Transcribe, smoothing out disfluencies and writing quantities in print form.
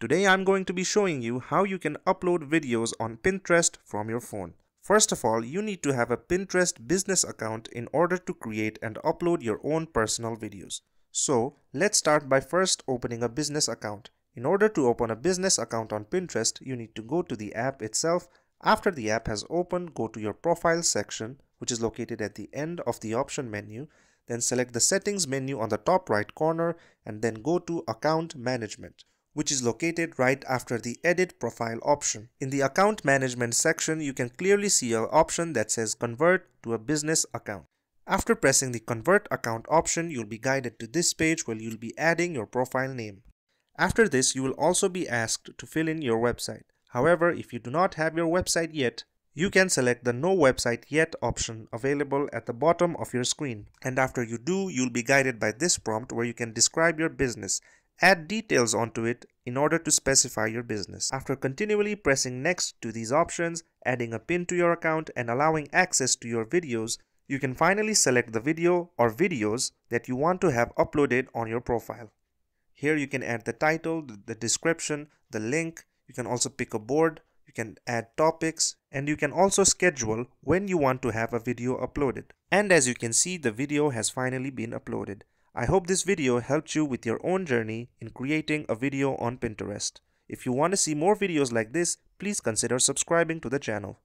Today I'm going to be showing you how you can upload videos on Pinterest from your phone. First of all, you need to have a Pinterest business account in order to create and upload your own personal videos. So let's start by first opening a business account. In order to open a business account on Pinterest, you need to go to the app itself. After the app has opened, go to your profile section, which is located at the end of the option menu. Then select the settings menu on the top right corner and then go to account management, which is located right after the edit profile option. In the account management section, you can clearly see an option that says convert to a business account. After pressing the convert account option, you'll be guided to this page where you'll be adding your profile name. After this, you will also be asked to fill in your website. However, if you do not have your website yet, you can select the No Website Yet option available at the bottom of your screen. And after you do, you'll be guided by this prompt where you can describe your business. Add details onto it in order to specify your business. After continually pressing next to these options, adding a pin to your account and allowing access to your videos, you can finally select the video or videos that you want to have uploaded on your profile. Here you can add the title, the description, the link. You can also pick a board. You can add topics, and you can also schedule when you want to have a video uploaded. And as you can see, the video has finally been uploaded. I hope this video helped you with your own journey in creating a video on Pinterest. If you want to see more videos like this, please consider subscribing to the channel.